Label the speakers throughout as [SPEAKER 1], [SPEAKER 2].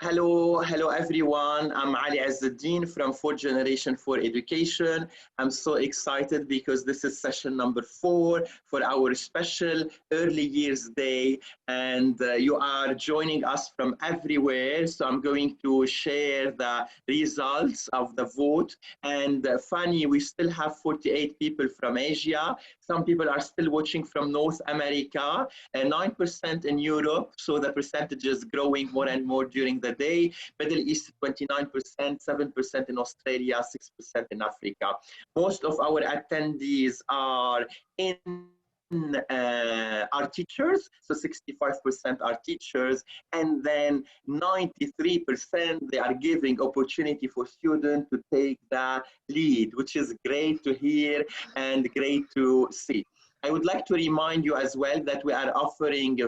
[SPEAKER 1] Hello everyone. I'm Ali Azzuddin from Fourth Generation for Education. I'm so excited because this is session number 4 for our special Early Years Day, and you are joining us from everywhere. So I'm going to share the results of the vote. And Fanny, we still have 48 people from Asia. Some people are still watching from North America, and 9% in Europe. So the percentage is growing more and more during the day. Middle East 29%, 7% in Australia, 6% in Africa. Most of our attendees are are teachers, so 65% are teachers, and then 93% they are giving opportunity for students to take the lead, which is great to hear and great to see. I would like to remind you as well that we are offering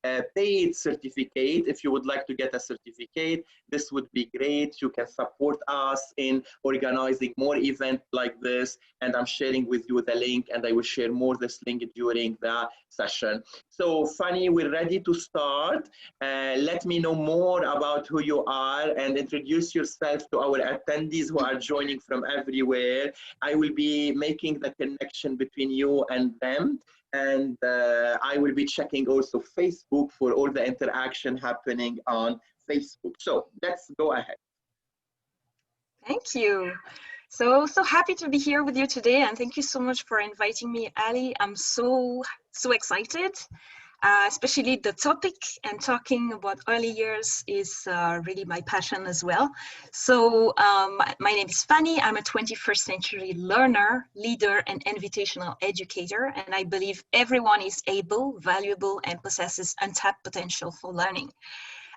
[SPEAKER 1] a paid certificate. If you would like to get a certificate, this would be great. You can support us in organizing more events like this, and I'm sharing with you the link, and I will share more this link during the session. So Fanny, we're ready to start. Let me know more about who you are and introduce yourself to our attendees who are joining from everywhere. I will be making the connection between you and them, and I will be checking also Facebook for all the interaction happening on Facebook. So let's go ahead.
[SPEAKER 2] Thank you. So happy to be here with you today, and thank you so much for inviting me, Ali. I'm so excited. Especially the topic, and talking about early years is really my passion as well. So my name is Fanny. I'm a 21st century learner, leader, and invitational educator. And I believe everyone is able, valuable, and possesses untapped potential for learning.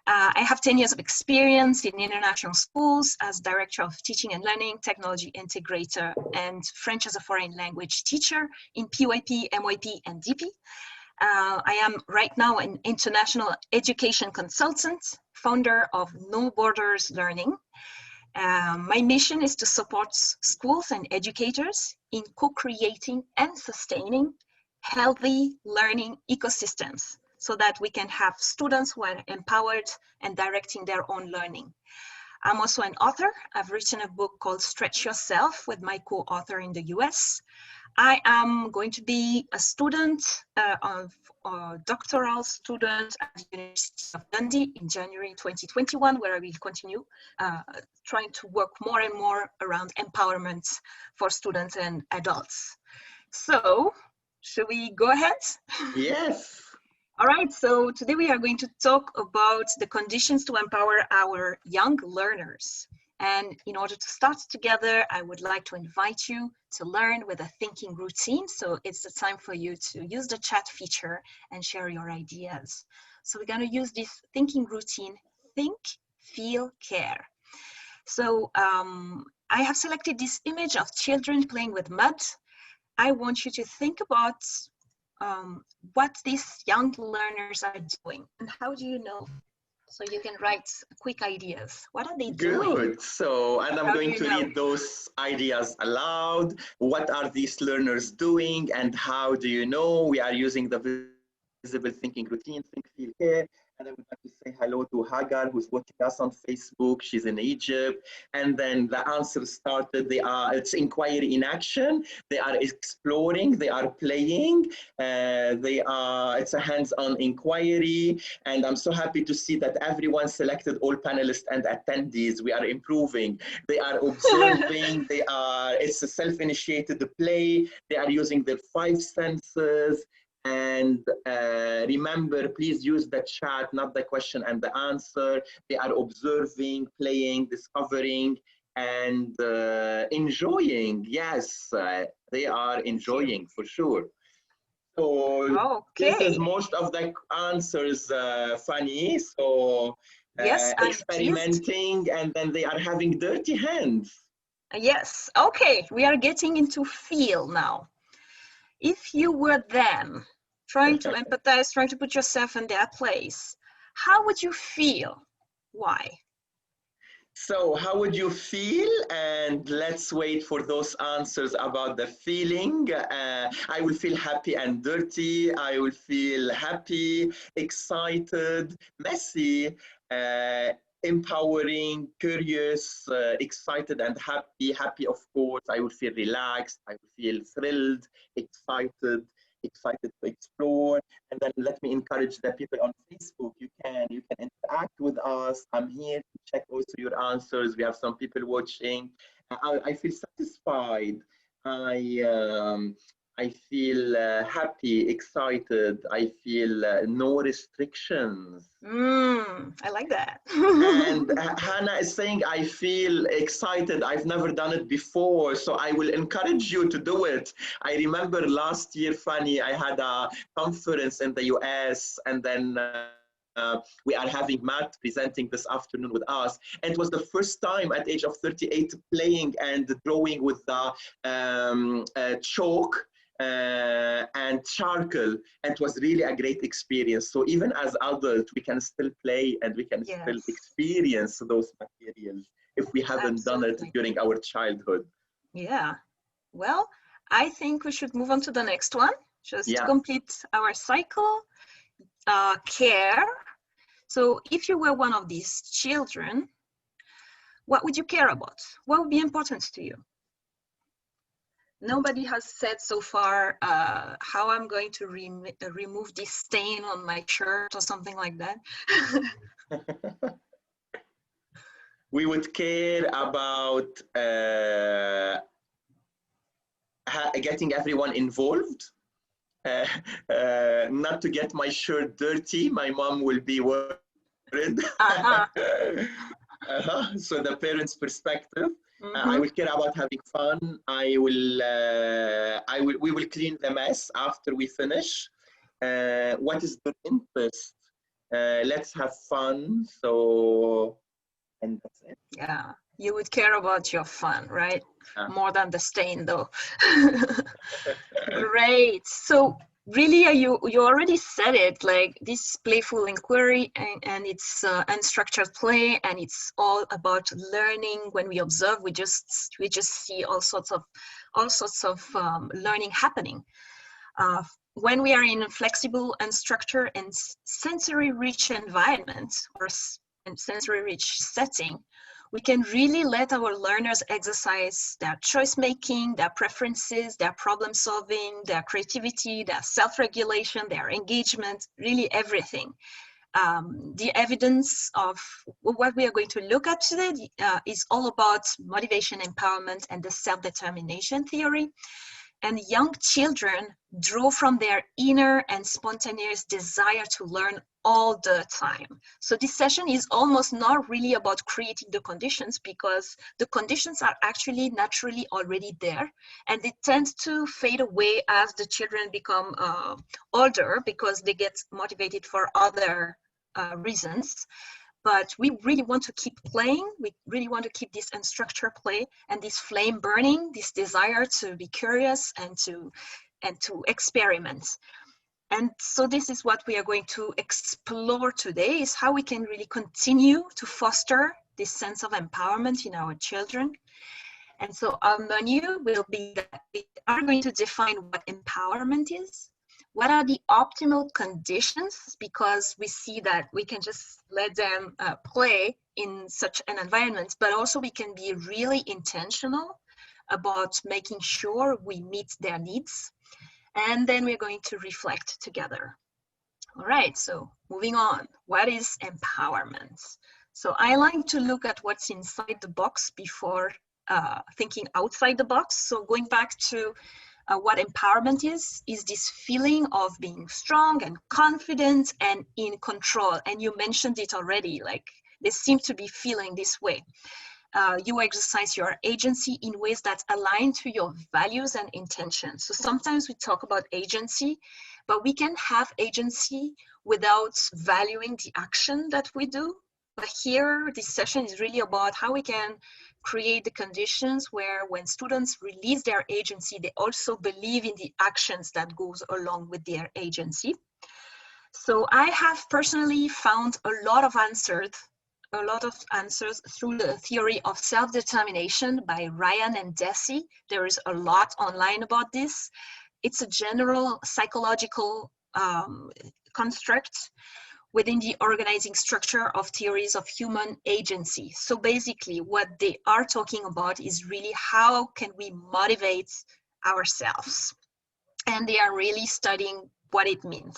[SPEAKER 2] I have 10 years of experience in international schools as Director of Teaching and Learning, Technology Integrator, and French as a Foreign Language teacher in PYP, MYP, and DP. I am right now an international education consultant, founder of No Borders Learning. My mission is to support schools and educators in co-creating and sustaining healthy learning ecosystems so that we can have students who are empowered and directing their own learning. I'm also an author. I've written a book called Stretch Yourself with my co-author in the US. I am going to be a student doctoral student at the University of Dundee in January 2021, where I will continue trying to work more and more around empowerment for students and adults. So, should we go ahead?
[SPEAKER 1] Yes.
[SPEAKER 2] All right, so today we are going to talk about the conditions to empower our young learners. And in order to start together, I would like to invite you to learn with a thinking routine. So it's the time for you to use the chat feature and share your ideas. So we're going to use this thinking routine, think, feel, care. So I have selected this image of children playing with mud. I want you to think about what these young learners are doing, and how do you know? So you can write quick ideas. What are they doing?
[SPEAKER 1] Good. So, and I'm going to read those ideas aloud. What are these learners doing, and how do you know? We are using the visible thinking routine, think, feel, care. And I would like to say hello to Hagar, who's watching us on Facebook. She's in Egypt. And then the answers started. It's inquiry in action. They are exploring. They are playing. It's a hands-on inquiry. And I'm so happy to see that everyone selected, all panelists and attendees. We are improving. They are observing. It's a self-initiated play. They are using their 5 senses. And remember, please use the chat, not the question and the answer. They are observing, playing, discovering, and enjoying. Yes, they are enjoying for sure. So this is most of the answers, Fanny. So
[SPEAKER 2] yes,
[SPEAKER 1] experimenting, and then they are having dirty hands.
[SPEAKER 2] Yes, okay, we are getting into feel now. If you were them, trying to empathize, trying to put yourself in their place, how would you feel? Why?
[SPEAKER 1] So how would you feel? And let's wait for those answers about the feeling. I will feel happy and dirty. I will feel happy, excited, messy, empowering, curious, excited and happy. Happy, of course. I will feel relaxed. I will feel thrilled, excited to explore. And then let me encourage the people on Facebook. You can interact with us. I'm here to check also your answers. We have some people watching. I feel satisfied. I feel happy, excited. I feel no restrictions.
[SPEAKER 2] I like that.
[SPEAKER 1] And Hannah is saying, I feel excited. I've never done it before, so I will encourage you to do it. I remember last year, Fanny, I had a conference in the US, and then we are having Matt presenting this afternoon with us. And it was the first time at age of 38 playing and drawing with the chalk and charcoal, and it was really a great experience. So even as adults, we can still play and we can still experience those materials if we haven't done it during our childhood.
[SPEAKER 2] Yeah. Well, I think we should move on to the next one, just to complete our cycle. Care. So if you were one of these children, what would you care about? What would be important to you? Nobody has said so far how I'm going to remove this stain on my shirt or something like that.
[SPEAKER 1] We would care about getting everyone involved. Not to get my shirt dirty. My mom will be worried. So the parents' perspective. I will care about having fun. We will clean the mess after we finish. What is their interest? Let's have fun. So, and that's it.
[SPEAKER 2] Yeah, you would care about your fun, right? More than the stain, though. Great. So really, you already said it, like this playful inquiry, and it's unstructured play, and it's all about learning. When we observe, we just see all sorts of learning happening. When we are in a flexible, unstructured, and sensory-rich environment or sensory-rich setting, we can really let our learners exercise their choice-making, their preferences, their problem-solving, their creativity, their self-regulation, their engagement, really everything. The evidence of what we are going to look at today is all about motivation, empowerment, and the self-determination theory. And young children draw from their inner and spontaneous desire to learn all the time. So this session is almost not really about creating the conditions, because the conditions are actually naturally already there, and they tend to fade away as the children become older, because they get motivated for other reasons. But we really want to keep playing. We really want to keep this unstructured play and this flame burning, this desire to be curious and to experiment. And so this is what we are going to explore today, is how we can really continue to foster this sense of empowerment in our children. And so our menu will be that we are going to define what empowerment is. What are the optimal conditions? Because we see that we can just let them play in such an environment, but also we can be really intentional about making sure we meet their needs. And then we're going to reflect together. All right, so moving on. What is empowerment? So I like to look at what's inside the box before thinking outside the box. So going back to what empowerment is this feeling of being strong and confident and in control. And you mentioned it already, like they seem to be feeling this way. You exercise your agency in ways that align to your values and intentions. So sometimes we talk about agency, but we can have agency without valuing the action that we do. But here, this session is really about how we can create the conditions where when students release their agency, they also believe in the actions that goes along with their agency. So I have personally found a lot of answers a lot of answers through the theory of self-determination by Ryan and Deci. There is a lot online about this. It's a general psychological construct within the organizing structure of theories of human agency. So basically what they are talking about is really how can we motivate ourselves? And they are really studying what it means.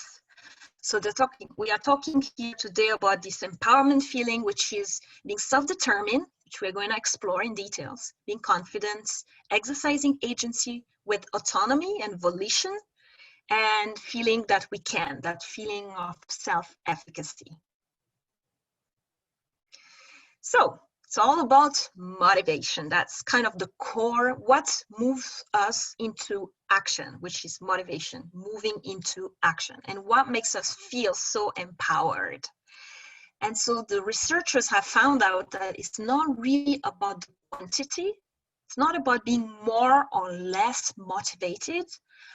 [SPEAKER 2] So we are talking here today about this empowerment feeling, which is being self-determined, which we're going to explore in details, being confident, exercising agency with autonomy and volition, and feeling that we can, that feeling of self-efficacy. So it's all about motivation. That's kind of the core, what moves us into action, which is motivation, moving into action, and what makes us feel so empowered. And so the researchers have found out that it's not really about the quantity. It's not about being more or less motivated,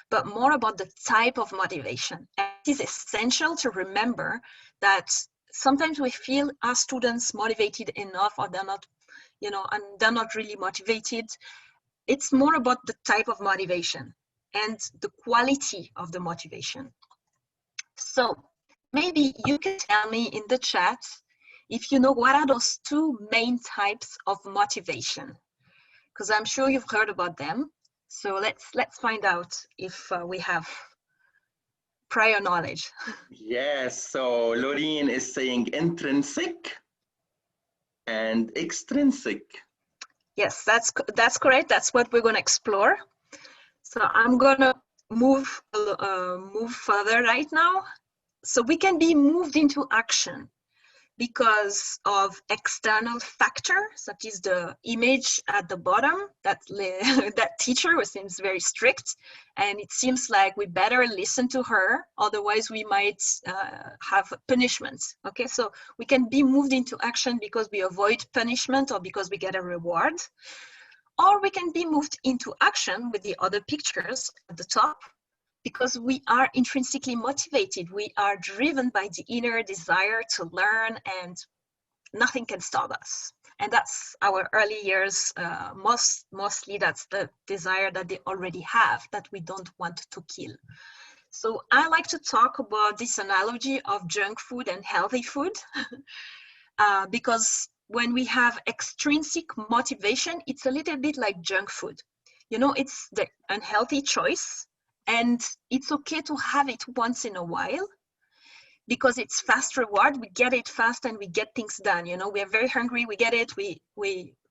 [SPEAKER 2] but more about the type of motivation. And it is essential to remember that sometimes we feel our students motivated enough, or they're not, and they're not really motivated. It's more about the type of motivation and the quality of the motivation. So maybe you can tell me in the chat if you know what are those two main types of motivation, because I'm sure you've heard about them. So let's find out if we have prior knowledge.
[SPEAKER 1] Yes, so Laureen is saying intrinsic and extrinsic.
[SPEAKER 2] Yes, that's correct. That's what we're going to explore. So I'm going to move further right now. So we can be moved into action because of external factors, such as the image at the bottom, that teacher who seems very strict, and it seems like we better listen to her, otherwise we might have punishment. Okay, so we can be moved into action because we avoid punishment or because we get a reward, or we can be moved into action with the other pictures at the top, because we are intrinsically motivated. We are driven by the inner desire to learn, and nothing can stop us. And that's our early years, mostly that's the desire that they already have, that we don't want to kill. So I like to talk about this analogy of junk food and healthy food, because when we have extrinsic motivation, it's a little bit like junk food. It's the unhealthy choice, and it's okay to have it once in a while because it's fast reward. We get it fast and we get things done. We are very hungry, we get it, we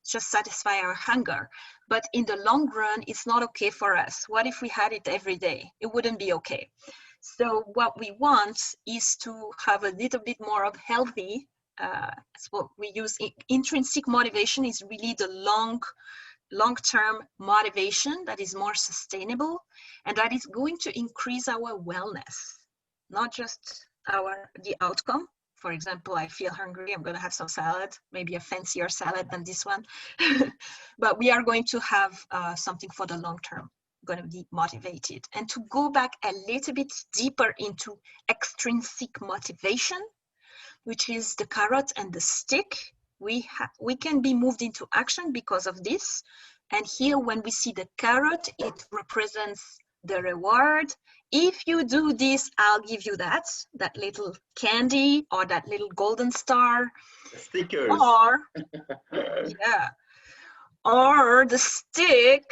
[SPEAKER 2] just satisfy our hunger. But in the long run, it's not okay for us. What if we had it every day? It wouldn't be okay. So what we want is to have a little bit more of healthy, that's what we use. Intrinsic motivation is really the long-term motivation that is more sustainable, and that is going to increase our wellness, not just the outcome. For example, I feel hungry, I'm going to have some salad, maybe a fancier salad than this one. But we are going to have something for the long term, going to be motivated. And to go back a little bit deeper into extrinsic motivation, which is the carrot and the stick, we can be moved into action because of this. And here, when we see the carrot, it represents the reward. If you do this, I'll give you that little candy or that little golden star.
[SPEAKER 1] Stickers.
[SPEAKER 2] Or, yeah, or the stick.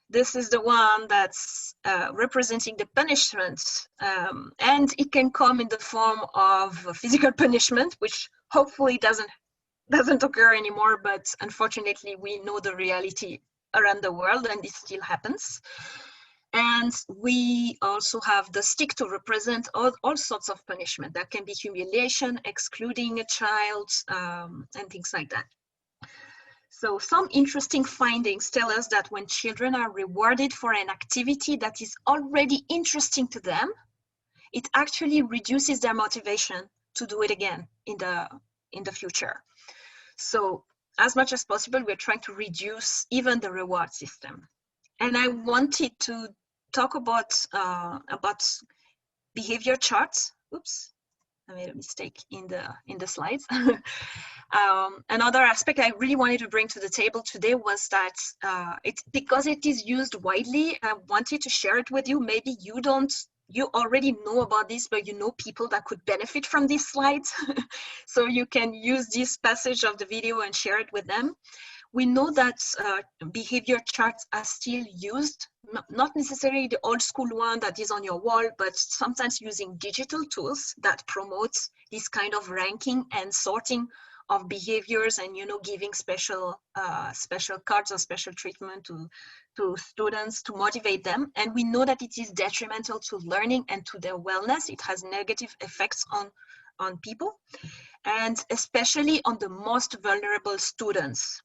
[SPEAKER 2] This is the one that's representing the punishment. And it can come in the form of physical punishment, which hopefully doesn't occur anymore, but unfortunately we know the reality around the world, and this still happens. And we also have the stick to represent all sorts of punishment. That can be humiliation, excluding a child, and things like that. So some interesting findings tell us that when children are rewarded for an activity that is already interesting to them, it actually reduces their motivation to do it again in the future. So as much as possible, we're trying to reduce even the reward system. And I wanted to talk about behavior charts. Oops. I made a mistake in the slides. Another aspect I really wanted to bring to the table today was that because it is used widely, I wanted to share it with you. Maybe you already know about this, but you know people that could benefit from these slides. So you can use this passage of the video and share it with them. We know that behavior charts are still used, not necessarily the old school one that is on your wall, but sometimes using digital tools that promote this kind of ranking and sorting of behaviors, and giving special cards or special treatment to students to motivate them. And we know that it is detrimental to learning and to their wellness. It has negative effects on people, and especially on the most vulnerable students.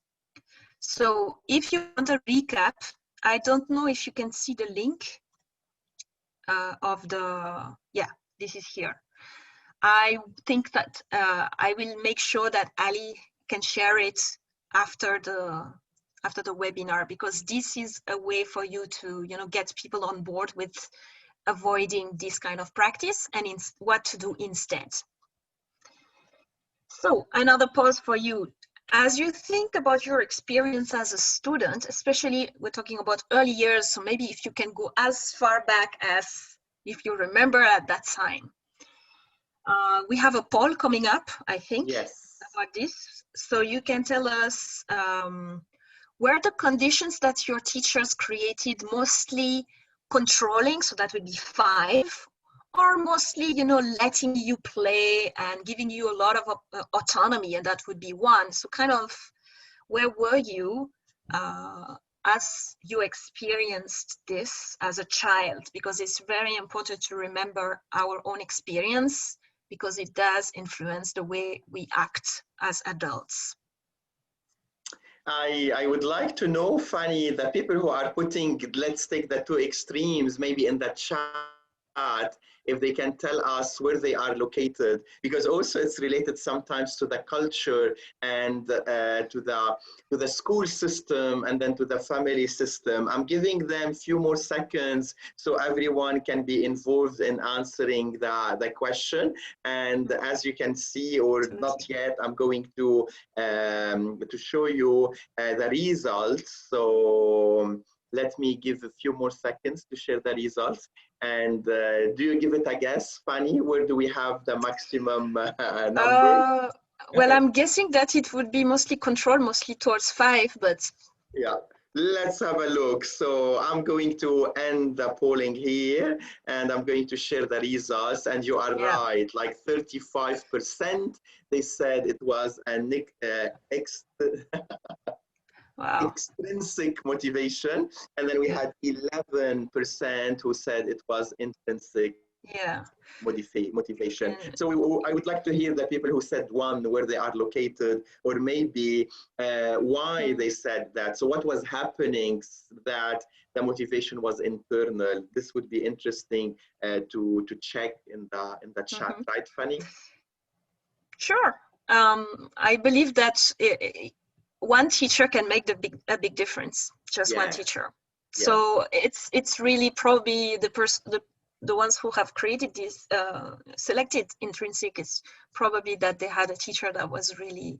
[SPEAKER 2] So if you want a recap, I don't know if you can see the link this is here. I think that I will make sure that Ali can share it after the webinar, because this is a way for you to get people on board with avoiding this kind of practice and what to do instead. So another pause for you. As you think about your experience as a student, especially we're talking about early years, so maybe if you can go as far back as if you remember at that time. We have a poll coming up, I think,
[SPEAKER 1] yes,
[SPEAKER 2] about this. So you can tell us, were the conditions that your teachers created mostly controlling, so that would be 5, or mostly, letting you play and giving you a lot of autonomy, and that would be 1. So kind of, where were you as you experienced this as a child? Because it's very important to remember our own experience, because it does influence the way we act as adults.
[SPEAKER 1] I would like to know, Fanny, the people who are putting, let's take the 2 extremes, maybe in the chat, if they can tell us where they are located, because also it's related sometimes to the culture and to the school system, and then to the family system. I'm giving them a few more seconds so everyone can be involved in answering the question. And as you can see, or not yet, I'm going to show you the results. So let me give a few more seconds to share the results. And do you give it a guess, Fanny? Where do we have the maximum number?
[SPEAKER 2] Well, I'm guessing that it would be mostly control, mostly towards 5, but...
[SPEAKER 1] Yeah, let's have a look. So I'm going to end the polling here, and I'm going to share the results. And you are right, like 35%, they said it was an extrinsic motivation, and then we had 11% who said it was intrinsic motivation. So I would like to hear the people who said 1, where they are located, or maybe why they said that. So what was happening that the motivation was internal? This would be interesting to check in the chat, right, Fanny?
[SPEAKER 2] Sure. I believe that one teacher can make a big difference. Just one teacher. So it's really probably the ones who have created this selected intrinsic is probably that they had a teacher that was really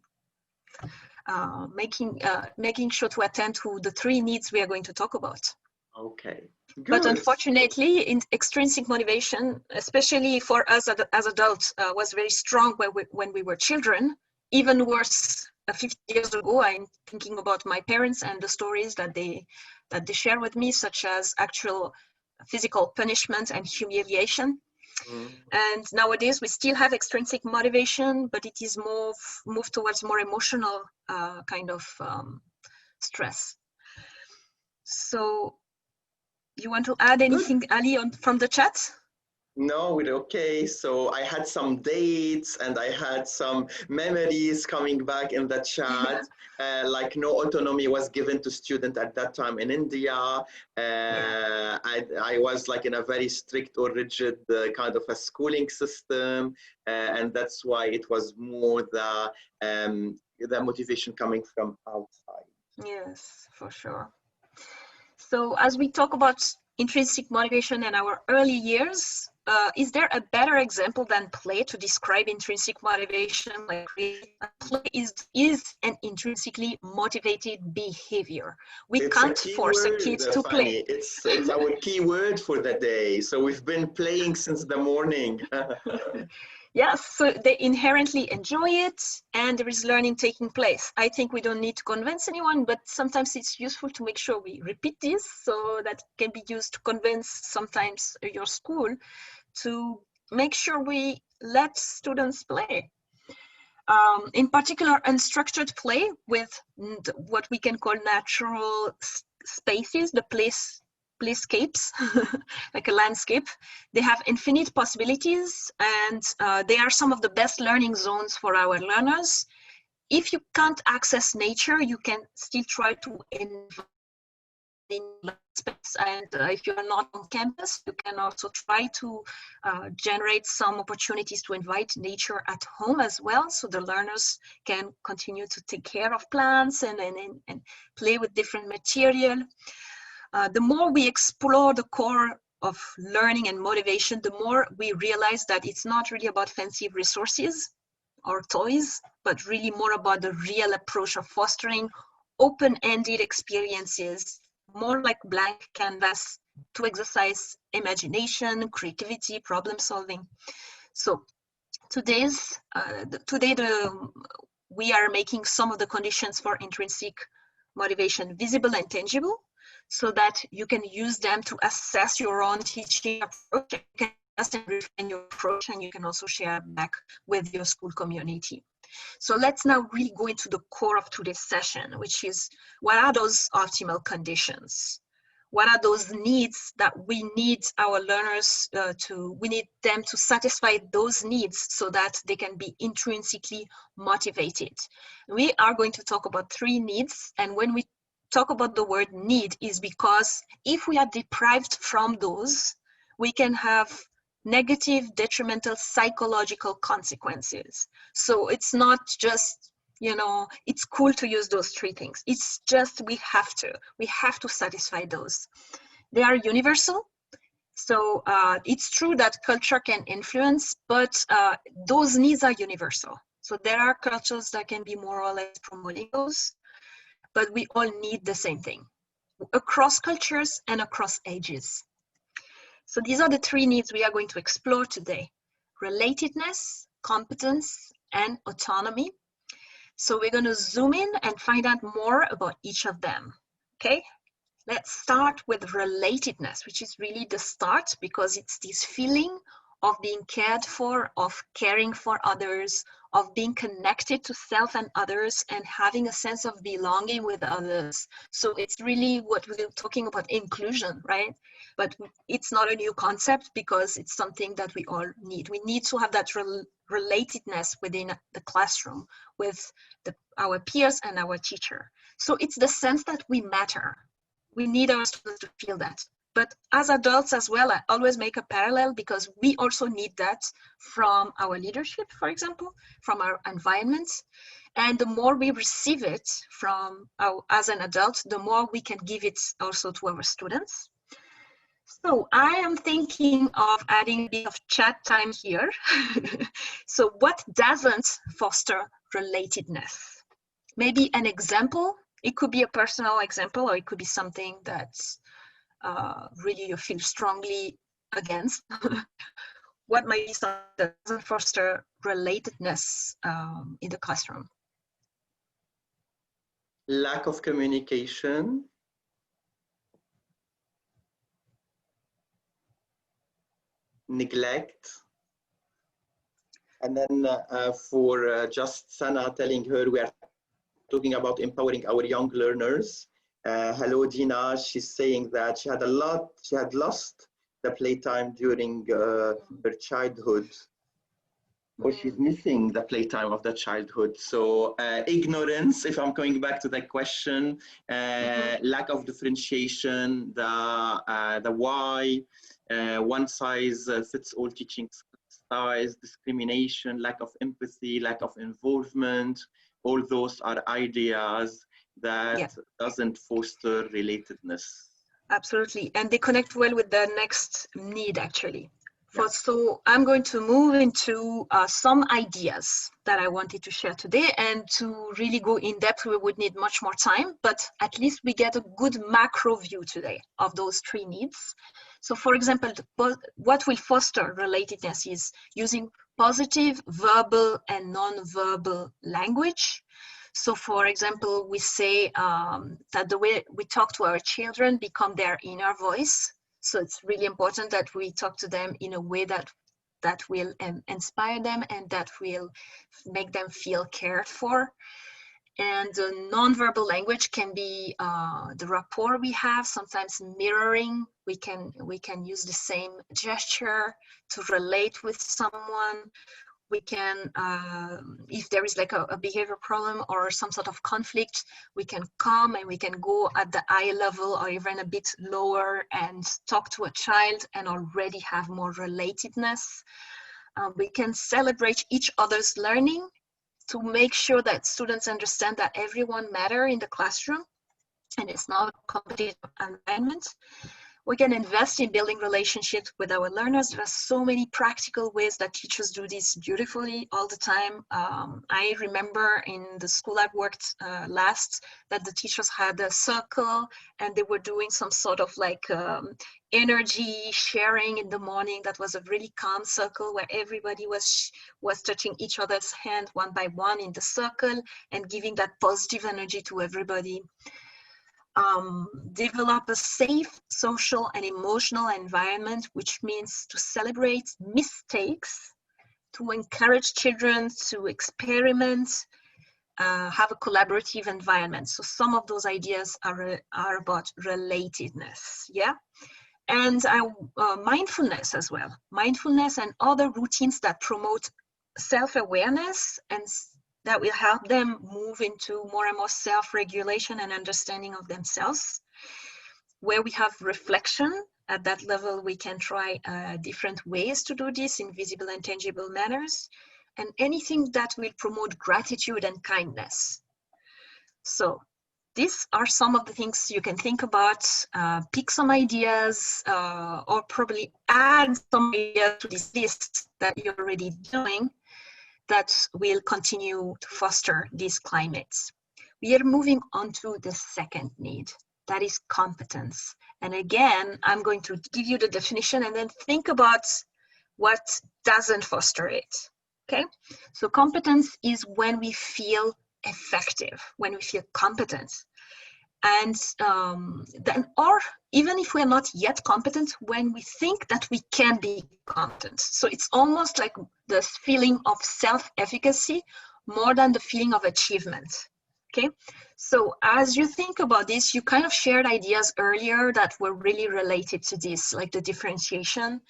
[SPEAKER 2] making sure to attend to the 3 needs we are going to talk about.
[SPEAKER 1] Okay. Good.
[SPEAKER 2] But unfortunately, extrinsic motivation, especially for us as adults, was very strong when we were children. Even worse, 50 years ago, I'm thinking about my parents and the stories that they share with me, such as actual physical punishment and humiliation. And nowadays, we still have extrinsic motivation, but it is moved towards more emotional kind of stress. So, you want to add anything, Ali, from the chat?
[SPEAKER 1] No, we're okay. So I had some dates and I had some memories coming back in the chat. Like no autonomy was given to students at that time in India. I was like in a very strict or rigid kind of a schooling system. And that's why it was more the motivation coming from outside.
[SPEAKER 2] Yes, for sure. So as we talk about intrinsic motivation in our early years, is there a better example than play to describe intrinsic motivation? Like play is an intrinsically motivated behavior. We can't force a kid to play.
[SPEAKER 1] It's our key word for the day. So we've been playing since the morning.
[SPEAKER 2] Yes, so they inherently enjoy it and there is learning taking place. I think we don't need to convince anyone, but sometimes it's useful to make sure we repeat this so that it can be used to convince sometimes your school to make sure we let students play. In particular, unstructured play with what we can call natural spaces, the playscapes, like a landscape. They have infinite possibilities and they are some of the best learning zones for our learners. If you can't access nature, you can still try to invite in space, and if you are not on campus, you can also try to generate some opportunities to invite nature at home as well, so the learners can continue to take care of plants and play with different material. The more we explore the core of learning and motivation, the more we realize that it's not really about fancy resources or toys, but really more about the real approach of fostering open-ended experiences, more like blank canvas to exercise imagination, creativity, problem solving. So today we are making some of the conditions for intrinsic motivation visible and tangible, so that you can use them to assess your own teaching approach. You can assess and refine your approach, and you can also share back with your school community. So let's now really go into the core of today's session, which is what are those optimal conditions? What are those needs that we need our learners we need them to satisfy those needs so that they can be intrinsically motivated? We are going to talk about 3 needs, and when we talk about the word need is because if we are deprived from those, we can have negative, detrimental psychological consequences. So it's not just, it's cool to use those 3 things. It's just we have to satisfy those. They are universal. So it's true that culture can influence, but those needs are universal. So there are cultures that can be more or less promoting those, but we all need the same thing across cultures and across ages. So these are the 3 needs we are going to explore today: relatedness, competence, and autonomy. So we're going to zoom in and find out more about each of them. Okay, let's start with relatedness, which is really the start, because it's this feeling of being cared for, of caring for others, of being connected to self and others, and having a sense of belonging with others. So it's really what we're talking about, inclusion, right? But it's not a new concept because it's something that we all need. We need to have that relatedness within the classroom with our peers and our teacher. So it's the sense that we matter. We need our students to feel that. But as adults as well, I always make a parallel because we also need that from our leadership, for example, from our environment. And the more we receive it as an adult, the more we can give it also to our students. So I am thinking of adding a bit of chat time here. So what doesn't foster relatedness? Maybe an example. It could be a personal example, or it could be something that's really you feel strongly against. What might be something that doesn't foster relatedness in the classroom?
[SPEAKER 1] Lack of communication. Neglect. And then for just Sana telling her we are talking about empowering our young learners. Hello, Dina. She's saying that she had lost the playtime during her childhood, or she's missing the playtime of the childhood. So ignorance, if I'm going back to that question, lack of differentiation, the why, one size fits all teaching styles, discrimination, lack of empathy, lack of involvement. All those are ideas that doesn't foster relatedness.
[SPEAKER 2] Absolutely. And they connect well with the next need, actually. So I'm going to move into some ideas that I wanted to share today, and to really go in depth, we would need much more time, but at least we get a good macro view today of those 3 needs. So for example, what will foster relatedness is using positive, verbal, and non-verbal language. So for example, we say that the way we talk to our children become their inner voice. So it's really important that we talk to them in a way that will inspire them and that will make them feel cared for. And the nonverbal language can be the rapport we have, sometimes mirroring. We can use the same gesture to relate with someone. We can, if there is like a behavior problem or some sort of conflict, we can come and we can go at the eye level or even a bit lower and talk to a child and already have more relatedness. We can celebrate each other's learning to make sure that students understand that everyone matters in the classroom and it's not a competitive environment. We can invest in building relationships with our learners. There are so many practical ways that teachers do this beautifully all the time. I remember in the school I've worked last that the teachers had a circle and they were doing some sort of like energy sharing in the morning. That was a really calm circle where everybody was touching each other's hand one by one in the circle and giving that positive energy to everybody. Develop a safe social and emotional environment, which means to celebrate mistakes, to encourage children to experiment, have a collaborative environment. So some of those ideas are about relatedness, yeah? And mindfulness as well. Mindfulness and other routines that promote self-awareness and that will help them move into more and more self-regulation and understanding of themselves. Where we have reflection, at that level, we can try different ways to do this in visible and tangible manners, and anything that will promote gratitude and kindness. So these are some of the things you can think about, pick some ideas, or probably add some ideas to this list that you're already doing, that will continue to foster these climates. We are moving on to the second need, that is competence. And again, I'm going to give you the definition and then think about what doesn't foster it, okay? So competence is when we feel effective, when we feel competent. And then, or even if we're not yet competent, when we think that we can be competent. So it's almost like this feeling of self-efficacy more than the feeling of achievement, okay? So as you think about this, you kind of shared ideas earlier that were really related to this, like the differentiation,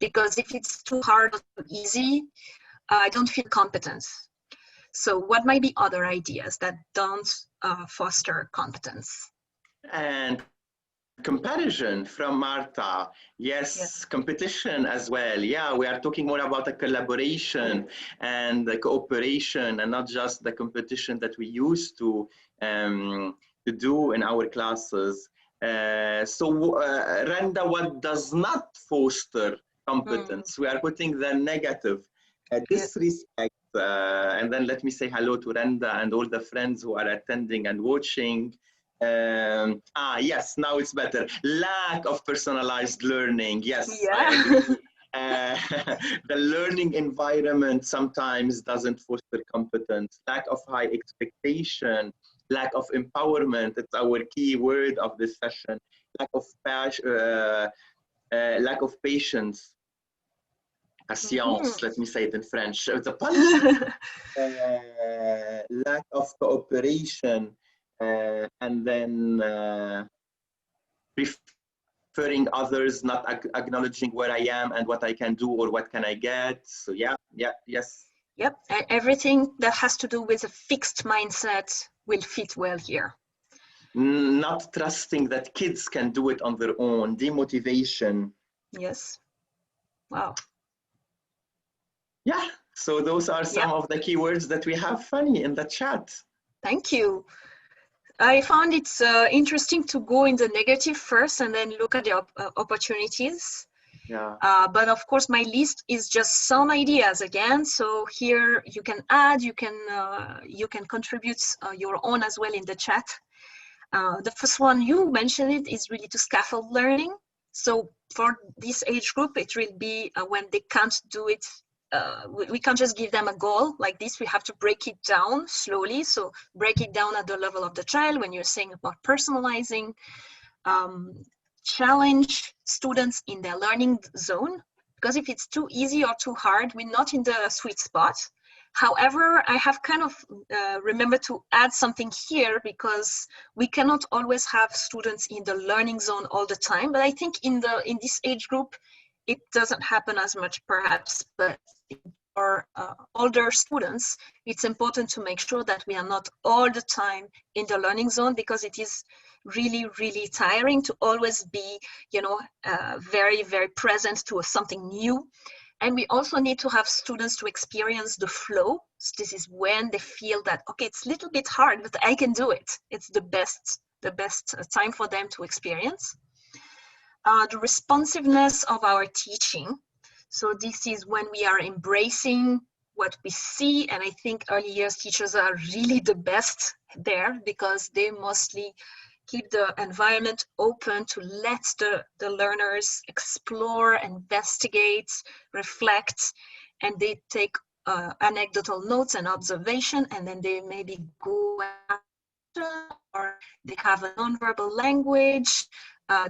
[SPEAKER 2] because if it's too hard or too easy, I don't feel competent. So what might be other ideas that don't foster competence?
[SPEAKER 1] And comparison from Marta. Yes, competition as well. Yeah, we are talking more about the collaboration and the cooperation and not just the competition that we used to do in our classes. Randa, what does not foster competence? We are putting the negative, disrespect. And then let me say hello to Randa and all the friends who are attending and watching. Yes, now it's better. Lack of personalized learning. Yes, I agree. The learning environment sometimes doesn't foster competence. Lack of high expectation, lack of empowerment. It's our key word of this session. Lack of patience. Patience, let me say it in French. The punishment. Lack of cooperation. And then preferring others, not acknowledging where I am and what I can do or what can I get. So yes.
[SPEAKER 2] Yep, and everything that has to do with a fixed mindset will fit well here.
[SPEAKER 1] Not trusting that kids can do it on their own, demotivation.
[SPEAKER 2] Yes, wow.
[SPEAKER 1] Yeah, so those are some of the keywords that we have, Fanny, in the chat.
[SPEAKER 2] Thank you. I found it interesting to go in the negative first and then look at the opportunities.
[SPEAKER 1] Yeah.
[SPEAKER 2] But of course, my list is just some ideas again. So here you can add, you can contribute your own as well in the chat. The first one you mentioned it is really to scaffold learning. So for this age group, it will be when they can't do it. We can't just give them a goal like this. We have to break it down slowly. So break it down at the level of the child. When you're saying about personalizing, challenge students in their learning zone, because if it's too easy or too hard, we're not in the sweet spot. However, I have kind of remembered to add something here, because we cannot always have students in the learning zone all the time. But I think in this age group, it doesn't happen as much perhaps, but for older students, it's important to make sure that we are not all the time in the learning zone, because it is really, really tiring to always be, very, very present to something new. And we also need to have students to experience the flow. So this is when they feel that, okay, it's a little bit hard, but I can do it. It's the best time for them to experience. The responsiveness of our teaching. So this is when we are embracing what we see. And I think early years teachers are really the best there, because they mostly keep the environment open to let the learners explore, investigate, reflect, and they take anecdotal notes and observation, and then they maybe go or they have a nonverbal language.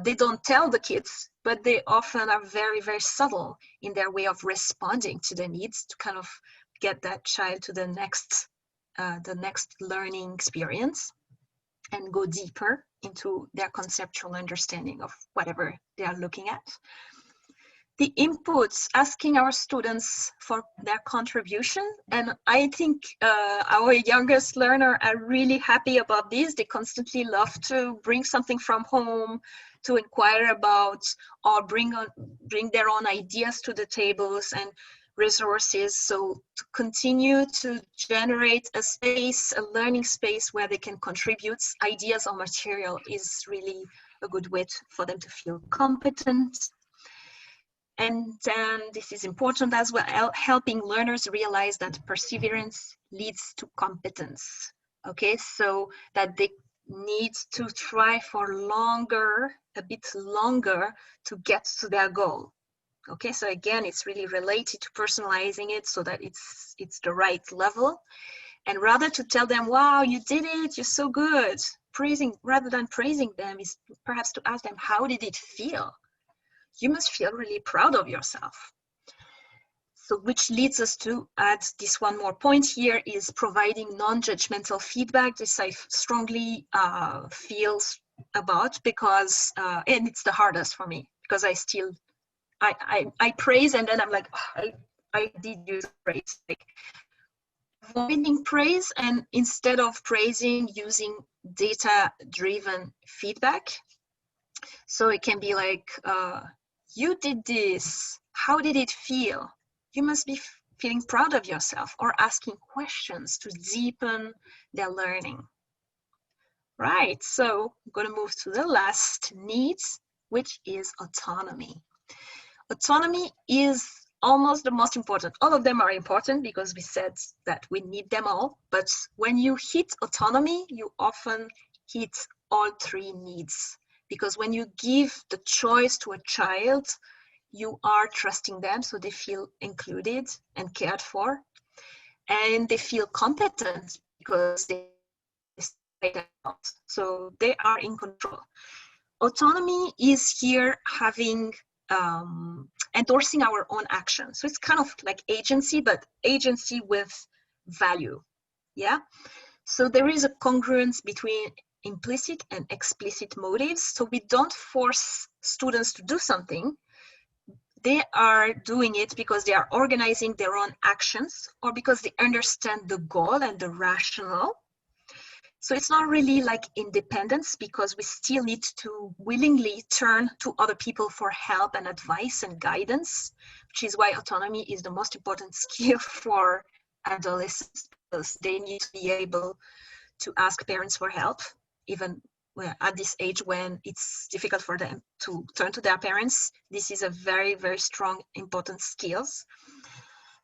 [SPEAKER 2] They don't tell the kids, but they often are very, very subtle in their way of responding to the needs to kind of get that child to the next learning experience and go deeper into their conceptual understanding of whatever they are looking at. The inputs, asking our students for their contribution. And I think our youngest learners are really happy about this. They constantly love to bring something from home to inquire about, or bring their own ideas to the tables and resources. So to continue to generate a space, a learning space where they can contribute ideas or material is really a good way for them to feel competent. And then this is important as well, helping learners realize that perseverance leads to competence. Okay, so that they need to try for a bit longer to get to their goal. Okay, so again, it's really related to personalizing it so that it's the right level. And rather to tell them, wow, you did it, you're so good. Rather than praising them, is perhaps to ask them, how did it feel? You must feel really proud of yourself. So which leads us to add this one more point here, is providing non-judgmental feedback. This I strongly feel about, because, and it's the hardest for me, because I praise and then I'm like, oh, I did use praise. Like avoiding praise, and instead of praising, using data-driven feedback. So it can be like, you did this, how did it feel? You must be feeling proud of yourself, or asking questions to deepen their learning. Right, so I'm going to move to the last need, which is autonomy. Autonomy is almost the most important. All of them are important because we said that we need them all. But when you hit autonomy, you often hit all three needs. Because when you give the choice to a child, you are trusting them, so they feel included and cared for. And they feel competent because they stay out. So they are in control. Autonomy is here having endorsing our own action. So it's kind of like agency, but agency with value. Yeah. So there is a congruence between implicit and explicit motives. So we don't force students to do something. They are doing it because they are organizing their own actions, or because they understand the goal and the rationale. So it's not really like independence, because we still need to willingly turn to other people for help and advice and guidance, which is why autonomy is the most important skill for adolescents, because they need to be able to ask parents for help even at this age when it's difficult for them to turn to their parents. This is a very, very strong, important skills.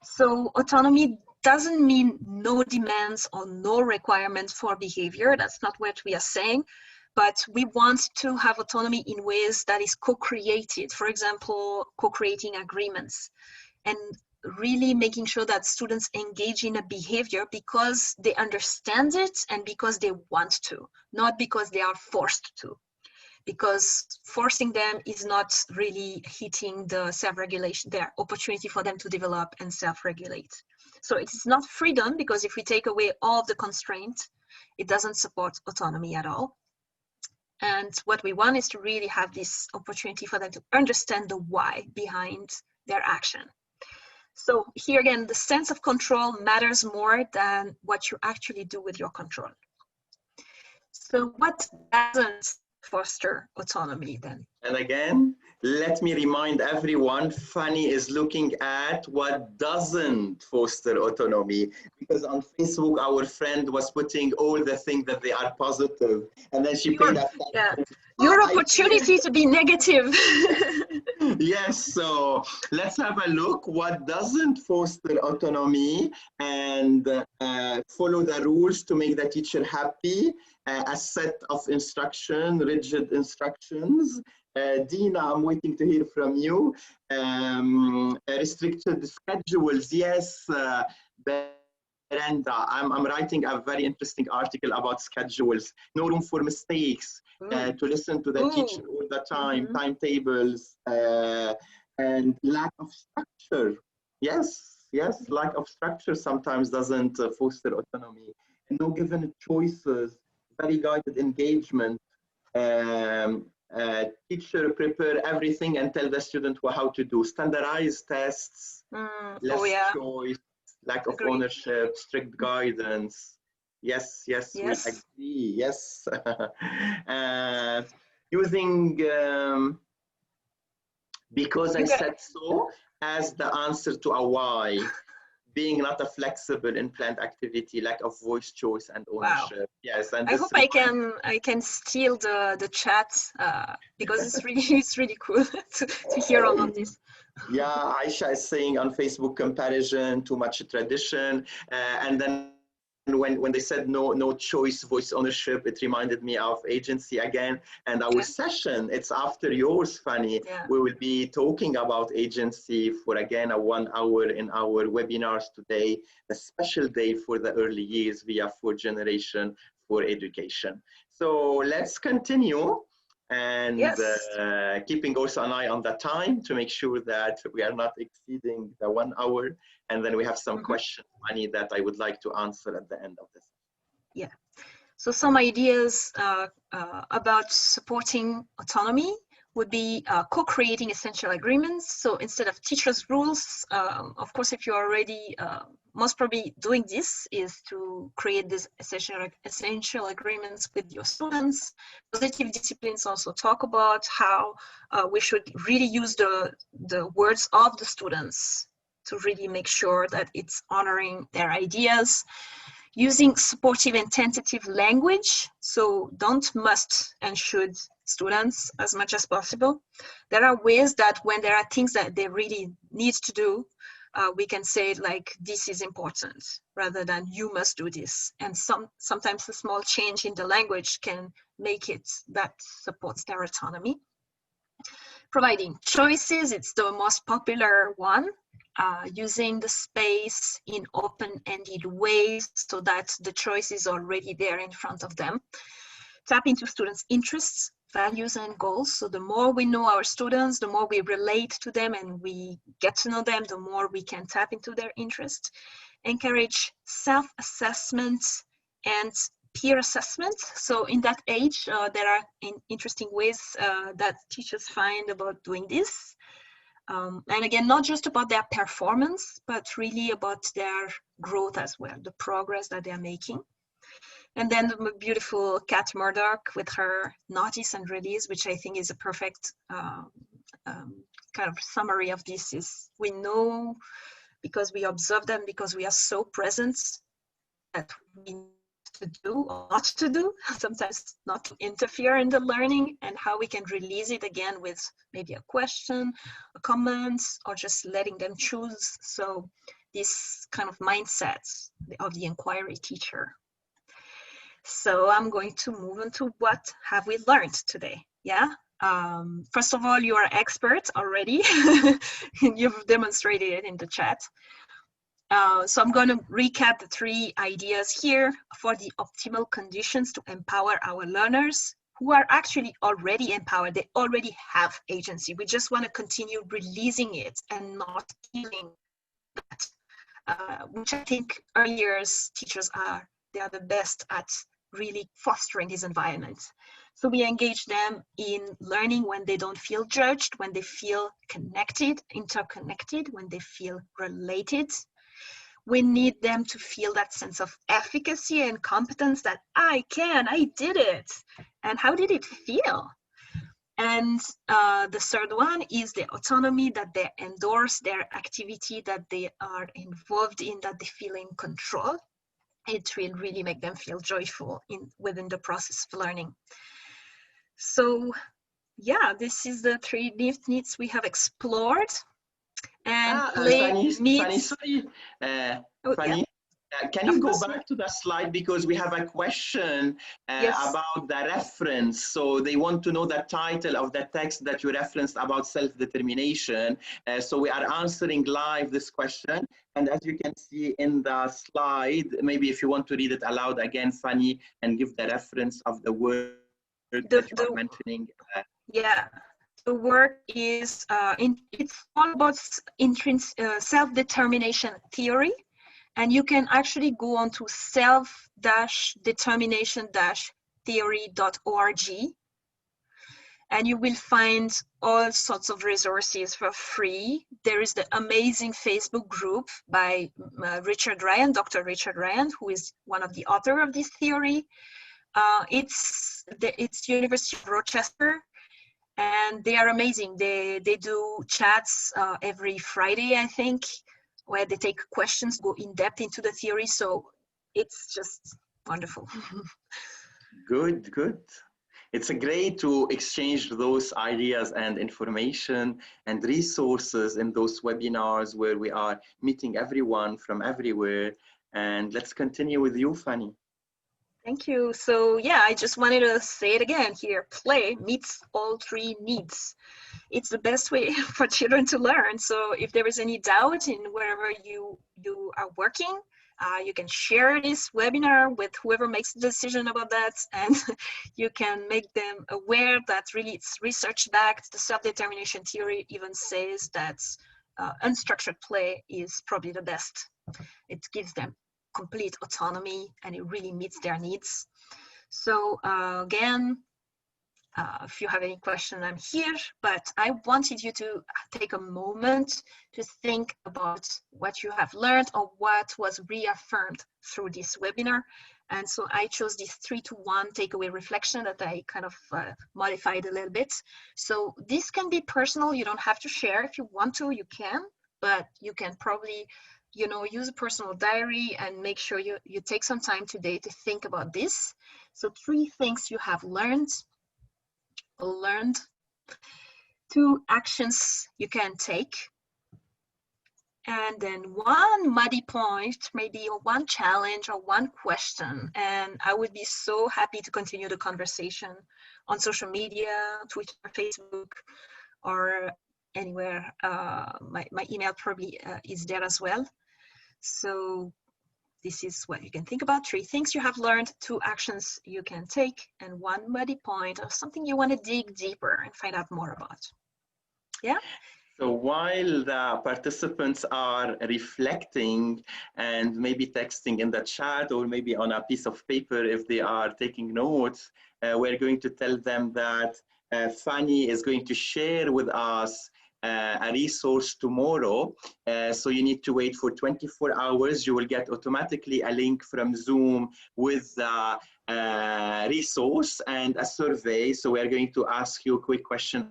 [SPEAKER 2] So autonomy doesn't mean no demands or no requirements for behavior. That's not what we are saying. But we want to have autonomy in ways that is co-created. For example, co-creating agreements, and really making sure that students engage in a behavior because they understand it and because they want to, not because they are forced to. Because forcing them is not really hitting the self-regulation, their opportunity for them to develop and self-regulate. So it is not freedom, because if we take away all of the constraints, it doesn't support autonomy at all. And what we want is to really have this opportunity for them to understand the why behind their action. So here again, the sense of control matters more than what you actually do with your control. So what doesn't foster autonomy then?
[SPEAKER 1] And again, let me remind everyone, Fanny is looking at what doesn't foster autonomy, because on Facebook, our friend was putting all the things that they are positive, and then she paid us.
[SPEAKER 2] Yeah, your opportunity to be negative.
[SPEAKER 1] Yes, so let's have a look what doesn't foster autonomy, and follow the rules to make the teacher happy. A set of instruction, rigid instructions. Dina, I'm waiting to hear from you. Restricted schedules, yes. Brenda, I'm writing a very interesting article about schedules. No room for mistakes. To listen to the teacher all the time. Timetables, and lack of structure. Yes, lack of structure sometimes doesn't foster autonomy. No given choices. Very guided engagement. Teacher prepare everything and tell the student how to do. Standardized tests, less choice, lack of ownership, strict guidance. Yes, we agree. Yes. Using because I said so as the answer to a why. Being not a flexible in planned activity, lack of voice, choice, and ownership. Wow. Yes, and
[SPEAKER 2] I hope I can steal the chat because it's really cool to hear all of this.
[SPEAKER 1] Yeah, Aisha is saying on Facebook, comparison, too much tradition, and then when they said no choice, voice, ownership, it reminded me of agency again. And our session, it's after yours, Fanny. Yeah. We will be talking about agency for again a 1 hour in our webinars today, a special day for the early years via 4th generation for education. So let's continue. And keeping also an eye on the time to make sure that we are not exceeding the 1 hour. And then we have some questions, Fanny, that I would like to answer at the end of this.
[SPEAKER 2] Yeah. So some ideas about supporting autonomy would be co-creating essential agreements. So instead of teachers' rules, of course, if you're already most probably doing this, is to create these essential agreements with your students. Positive disciplines also talk about how we should really use the words of the students to really make sure that it's honoring their ideas. Using supportive and tentative language, so don't must and should students as much as possible. There are ways that when there are things that they really need to do, we can say like, this is important, rather than you must do this. And sometimes a small change in the language can make it that supports their autonomy. Providing choices, it's the most popular one. Using the space in open-ended ways so that the choice is already there in front of them. Tap into students' interests, values, and goals. So the more we know our students, the more we relate to them and we get to know them, the more we can tap into their interests. Encourage self-assessment and peer assessment. So in that age, there are interesting ways that teachers find about doing this. And again, not just about their performance, but really about their growth as well, the progress that they're making. And then the beautiful Kat Murdoch with her notice and release, which I think is a perfect kind of summary of this, is we know because we observe them, because we are so present, that we need to to do or not to do, sometimes not to interfere in the learning, and how we can release it again with maybe a question, a comment, or just letting them choose. So this kind of mindset of the inquiry teacher. So I'm going to move on to what have we learned today. Yeah. First of all, you are experts already. You've demonstrated it in the chat. So I'm going to recap the 3 ideas here for the optimal conditions to empower our learners who are actually already empowered. They already have agency. We just want to continue releasing it and not killing that, which I think early years teachers they are the best at really fostering this environment. So we engage them in learning when they don't feel judged, when they feel connected, interconnected, when they feel related. We need them to feel that sense of efficacy and competence that I did it. And how did it feel? And the third one is the autonomy, that they endorse their activity, that they are involved in, that they feel in control. It will really make them feel joyful within the process of learning. So yeah, this is the 3 needs we have explored. And
[SPEAKER 1] Fanny, sorry. Fanny, can you go back to the slide, because we have a question about the reference. So they want to know the title of the text that you referenced about self-determination. So we are answering live this question. And as you can see in the slide, maybe if you want to read it aloud again, Fanny, and give the reference of the word that you are mentioning.
[SPEAKER 2] Yeah. The work is, it's all about self-determination theory. And you can actually go on to self-determination-theory.org. And you will find all sorts of resources for free. There is the amazing Facebook group by Richard Ryan, Dr. Richard Ryan, who is one of the authors of this theory. It's University of Rochester. And they are amazing. They do chats every Friday, I think, where they take questions, go in depth into the theory. So it's just wonderful.
[SPEAKER 1] Good, good. It's great to exchange those ideas and information and resources in those webinars where we are meeting everyone from everywhere. And let's continue with you, Fanny.
[SPEAKER 2] Thank you. So yeah, I just wanted to say it again here. Play meets all 3 needs. It's the best way for children to learn. So if there is any doubt in wherever you are working, you can share this webinar with whoever makes the decision about that, and you can make them aware that really it's research backed. The self-determination theory even says that unstructured play is probably the best. It gives them complete autonomy and it really meets their needs. So again, if you have any question, I'm here, but I wanted you to take a moment to think about what you have learned or what was reaffirmed through this webinar. And so I chose this 3-to-1 takeaway reflection that I kind of modified a little bit. So this can be personal. You don't have to share. If you want to, you can, but you can probably, use a personal diary and make sure you take some time today to think about this. So 3 things you have learned, 2 actions you can take, and then 1 muddy point, maybe 1 challenge or 1 question. And I would be so happy to continue the conversation on social media, Twitter, Facebook, or anywhere. My email probably is there as well. So this is what you can think about. 3 things you have learned, 2 actions you can take, and 1 muddy point or something you want to dig deeper and find out more about. Yeah?
[SPEAKER 1] So while the participants are reflecting and maybe texting in the chat or maybe on a piece of paper if they are taking notes, we're going to tell them that Fanny is going to share with us a resource tomorrow. So you need to wait for 24 hours. You will get automatically a link from Zoom with the resource and a survey. So we are going to ask you a quick question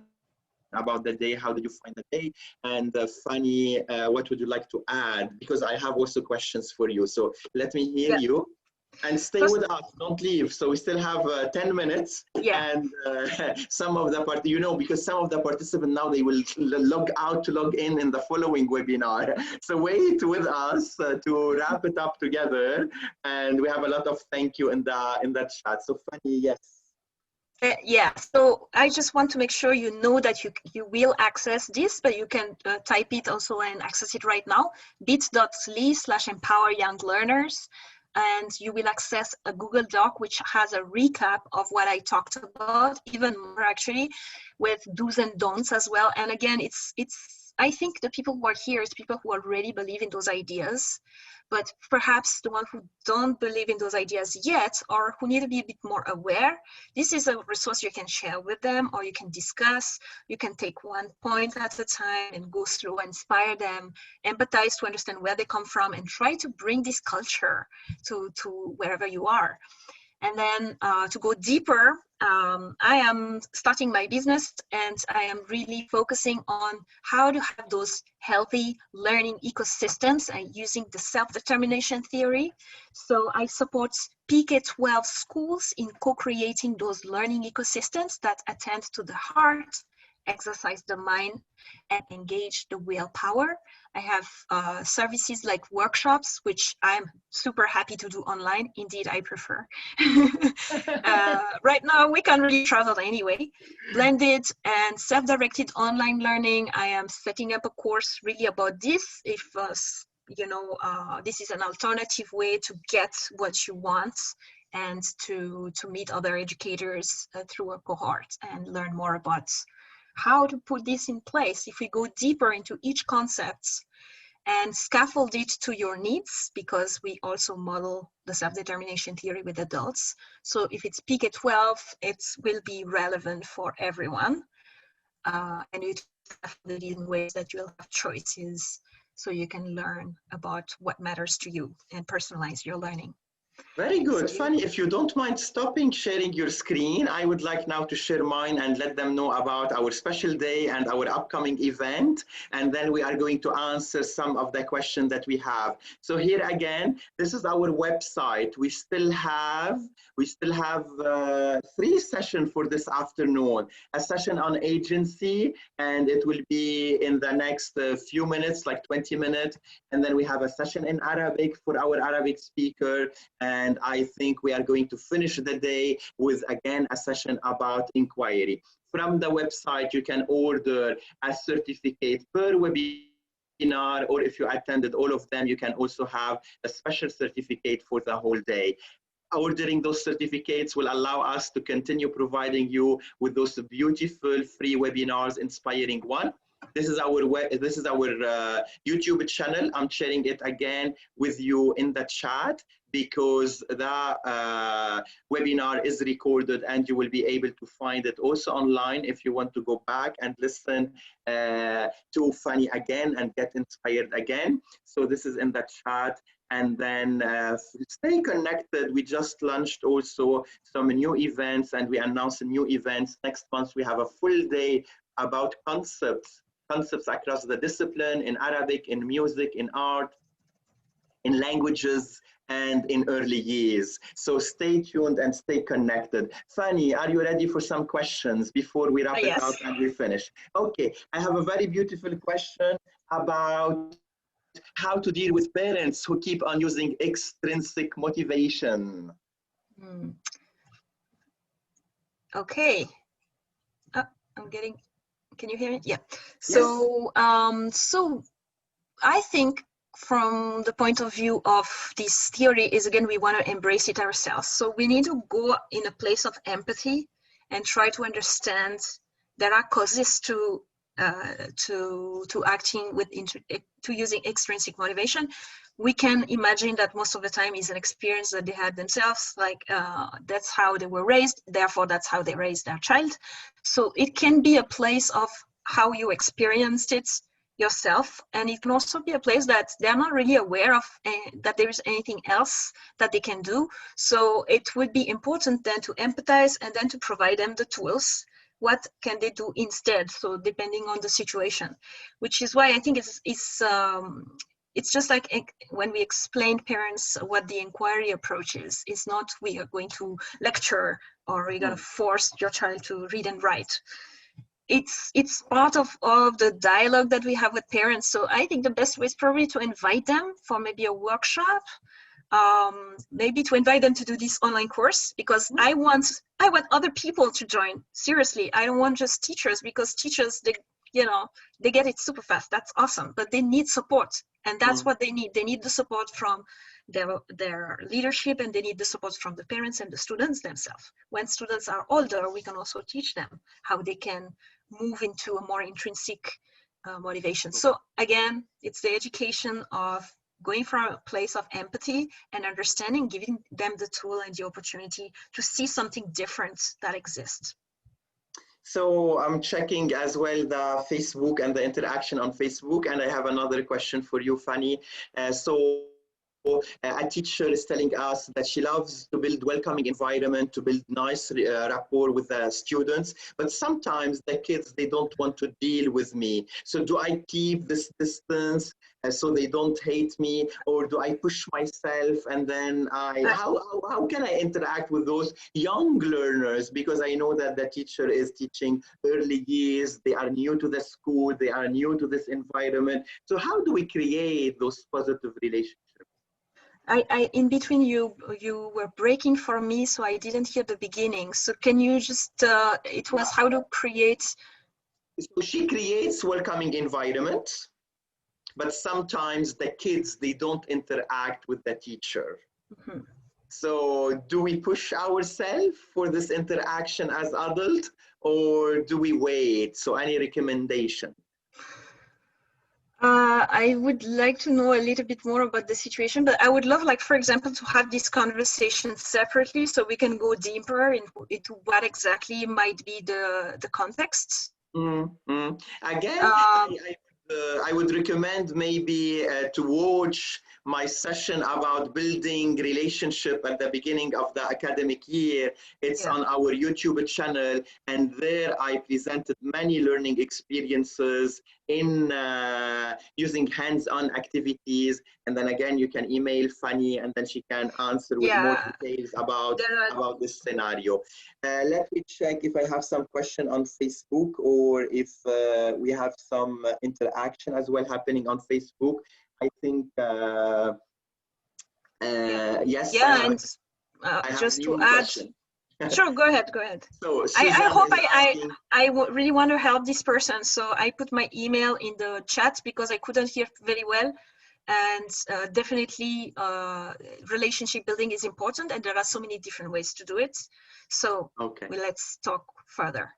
[SPEAKER 1] about the day. How did you find the day? And Fanny, what would you like to add? Because I have also questions for you. So let me hear you. And stay with us, don't leave. So we still have 10 minutes.
[SPEAKER 2] Yeah.
[SPEAKER 1] And some of the because some of the participants now, they will log out to log in the following webinar. So wait with us to wrap it up together. And we have a lot of thank you in that chat. So Fanny, yes.
[SPEAKER 2] Yeah, so I just want to make sure you know that you will access this, but you can type it also and access it right now, bit.ly/empoweryounglearners, and you will access a Google Doc which has a recap of what I talked about, even more actually, with do's and don'ts as well. And again, I think the people who are here is people who already believe in those ideas, but perhaps the ones who don't believe in those ideas yet, or who need to be a bit more aware. This is a resource you can share with them, or you can discuss. You can take one point at a time and go through, inspire them, empathize to understand where they come from, and try to bring this culture to wherever you are. And then to go deeper, I am starting my business, and I am really focusing on how to have those healthy learning ecosystems and using the self-determination theory. So I support PK-12 schools in co-creating those learning ecosystems that attend to the heart, exercise the mind, and engage the willpower. I have services like workshops, which I'm super happy to do online. Indeed, I prefer. Right now, we can't really travel anyway. Blended and self-directed online learning. I am setting up a course really about this. If this is an alternative way to get what you want and to meet other educators through a cohort and learn more about how to put this in place. If we go deeper into each concept and scaffold it to your needs, because we also model the self-determination theory with adults. So if it's PK-12, it will be relevant for everyone. And it scaffolded in ways that you'll have choices, so you can learn about what matters to you and personalize your learning.
[SPEAKER 1] Very good. Fanny, if you don't mind stopping sharing your screen, I would like now to share mine and let them know about our special day and our upcoming event. And then we are going to answer some of the questions that we have. So here again, this is our website. We still have 3 sessions for this afternoon. A session on agency, and it will be in the next few minutes, like 20 minutes. And then we have a session in Arabic for our Arabic speaker. And I think we are going to finish the day with, again, a session about inquiry. From the website, you can order a certificate per webinar, or if you attended all of them, you can also have a special certificate for the whole day. Ordering those certificates will allow us to continue providing you with those beautiful free webinars, Inspiring One. This is our YouTube channel. I'm sharing it again with you in the chat, because the webinar is recorded and you will be able to find it also online if you want to go back and listen to Fanny again and get inspired again. So this is in the chat. And then stay connected. We just launched also some new events, and we announced new events. Next month, we have a full day about concepts across the discipline, in Arabic, in music, in art, in languages, and in early years. So stay tuned and stay connected. Fanny, are you ready for some questions before we wrap it up and we finish? Okay, I have a very beautiful question about how to deal with parents who keep on using extrinsic motivation.
[SPEAKER 2] Okay. Can you hear me? Yeah. So, yes. So I think from the point of view of this theory is, again, we want to embrace it ourselves. So we need to go in a place of empathy and try to understand there are causes to acting with to using extrinsic motivation. We can imagine that most of the time is an experience that they had themselves, like that's how they were raised, therefore that's how they raised their child. So it can be a place of how you experienced it yourself, and it can also be a place that they're not really aware of, that there is anything else that they can do. So it would be important then to empathize and then to provide them the tools. What can they do instead? So depending on the situation, which is why I think it's it's just like when we explain parents what the inquiry approach is. It's not we are going to lecture or we're going to force your child to read and write. It's part of the dialogue that we have with parents. So I think the best way is probably to invite them for maybe a workshop, maybe to invite them to do this online course, because I want other people to join. Seriously, I don't want just teachers, because teachers, they get it super fast. That's awesome, but they need support, and that's what they need. They need the support from their leadership, and they need the support from the parents and the students themselves. When students are older, we can also teach them how they can move into a more intrinsic motivation. So again, it's the education of going from a place of empathy and understanding, giving them the tool and the opportunity to see something different that exists.
[SPEAKER 1] So I'm checking as well the Facebook and the interaction on Facebook, and I have another question for you, Fanny. A teacher is telling us that she loves to build welcoming environment, to build nice rapport with the students, but sometimes the kids, they don't want to deal with me. So do I keep this distance so they don't hate me, or do I push myself and then how can I interact with those young learners? Because I know that the teacher is teaching early years, they are new to the school, they are new to this environment. So how do we create those positive relationships?
[SPEAKER 2] In between you were breaking for me, so I didn't hear the beginning. So can you just, it was how to create.
[SPEAKER 1] So she creates welcoming environment, but sometimes the kids, they don't interact with the teacher. Mm-hmm. So do we push ourselves for this interaction as adult, or do we wait? So any recommendation?
[SPEAKER 2] I would like to know a little bit more about the situation, but I would love, like, for example, to have this conversation separately so we can go deeper into what exactly might be the context.
[SPEAKER 1] Mm-hmm. Again, I would recommend maybe to watch my session about building relationship at the beginning of the academic year. It's on our YouTube channel, and there I presented many learning experiences in using hands-on activities. And then again, you can email Fanny, and then she can answer with more details about this scenario. Let me check if I have some question on Facebook, or if we have some interaction as well happening on Facebook. I think, yes.
[SPEAKER 2] Yeah, and just to add, sure, go ahead.
[SPEAKER 1] So
[SPEAKER 2] I hope I really want to help this person. So I put my email in the chat because I couldn't hear very well. And definitely relationship building is important, and there are so many different ways to do it. So let's talk further.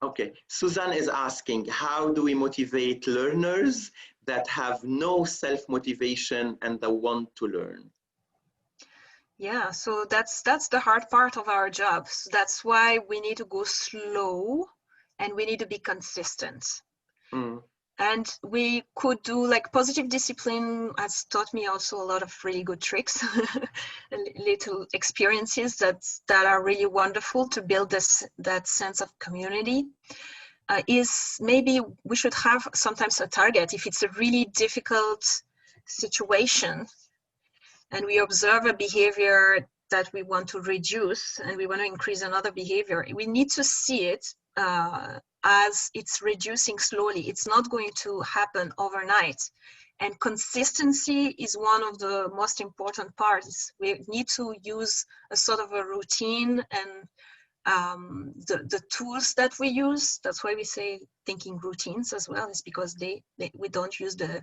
[SPEAKER 1] Okay, Suzanne is asking, how do we motivate learners that have no self-motivation and that want to learn?
[SPEAKER 2] Yeah, so that's the hard part of our job. So that's why we need to go slow and we need to be consistent. And we could do, like, positive discipline has taught me also a lot of really good tricks, little experiences that are really wonderful to build that sense of community. Is maybe we should have sometimes a target if it's a really difficult situation and we observe a behavior that we want to reduce and we want to increase another behavior. We need to see it as it's reducing slowly. It's not going to happen overnight. And consistency is one of the most important parts. We need to use a sort of a routine and the tools that we use. That's why we say thinking routines as well, is because we don't use the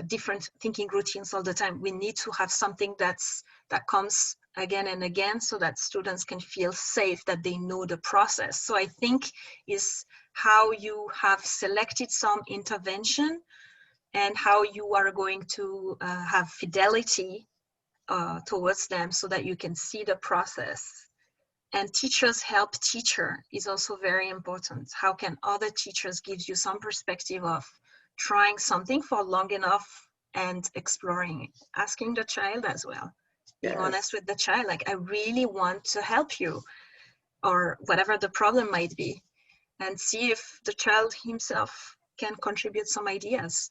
[SPEAKER 2] different thinking routines all the time. We need to have something that comes again and again so that students can feel safe, that they know the process. So I think is how you have selected some intervention and how you are going to have fidelity towards them so that you can see the process. And teachers help teacher is also very important. How can other teachers give you some perspective of trying something for long enough and exploring, asking the child as well, being honest with the child, like, I really want to help you, or whatever the problem might be, and see if the child himself can contribute some ideas.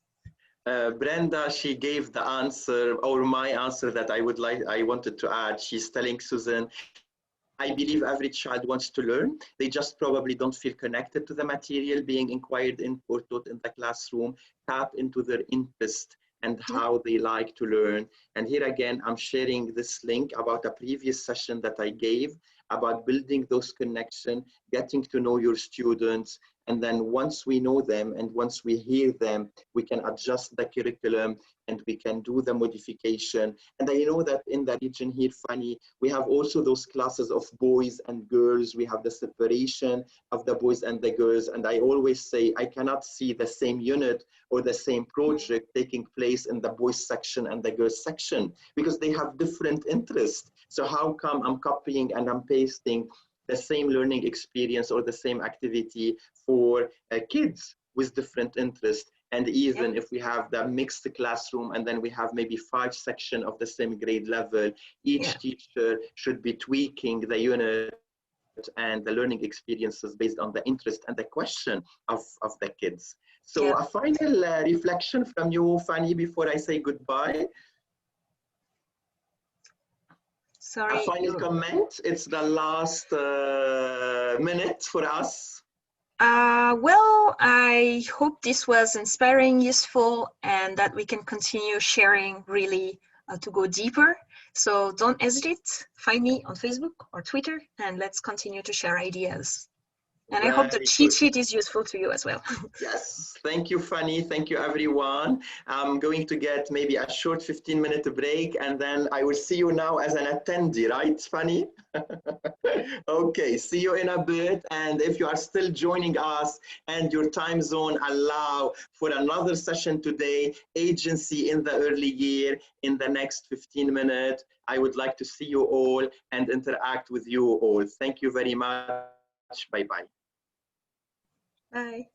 [SPEAKER 1] Brenda, she gave the answer, or my answer that I wanted to add. She's telling Susan, I believe every child wants to learn. They just probably don't feel connected to the material being inquired in or taught in the classroom. Tap into their interest and how they like to learn. And here again, I'm sharing this link about a previous session that I gave about building those connections, getting to know your students. And then once we know them and once we hear them, we can adjust the curriculum and we can do the modification. And I know that in the region here, Fanny, we have also those classes of boys and girls. We have the separation of the boys and the girls. And I always say, I cannot see the same unit or the same project taking place in the boys section and the girls section because they have different interests. So how come I'm copying and I'm pasting the same learning experience or the same activity for kids with different interests? And even if we have the mixed classroom and then we have maybe 5 sections of the same grade level, each teacher should be tweaking the unit and the learning experiences based on the interest and the question of the kids. So a final reflection from you, Fanny, before I say goodbye.
[SPEAKER 2] Sorry.
[SPEAKER 1] A final comment. It's the last minute for us.
[SPEAKER 2] Well, I hope this was inspiring, useful, and that we can continue sharing really to go deeper. So don't hesitate, find me on Facebook or Twitter, and let's continue to share ideas. And I hope the cheat sheet is useful to you as well.
[SPEAKER 1] Yes, thank you, Fanny. Thank you, everyone. I'm going to get maybe a short 15-minute break, and then I will see you now as an attendee, right, Fanny? Okay, see you in a bit. And if you are still joining us and your time zone allow for another session today, agency in the early year, in the next 15 minutes, I would like to see you all and interact with you all. Thank you very much. Bye-bye.
[SPEAKER 2] Bye.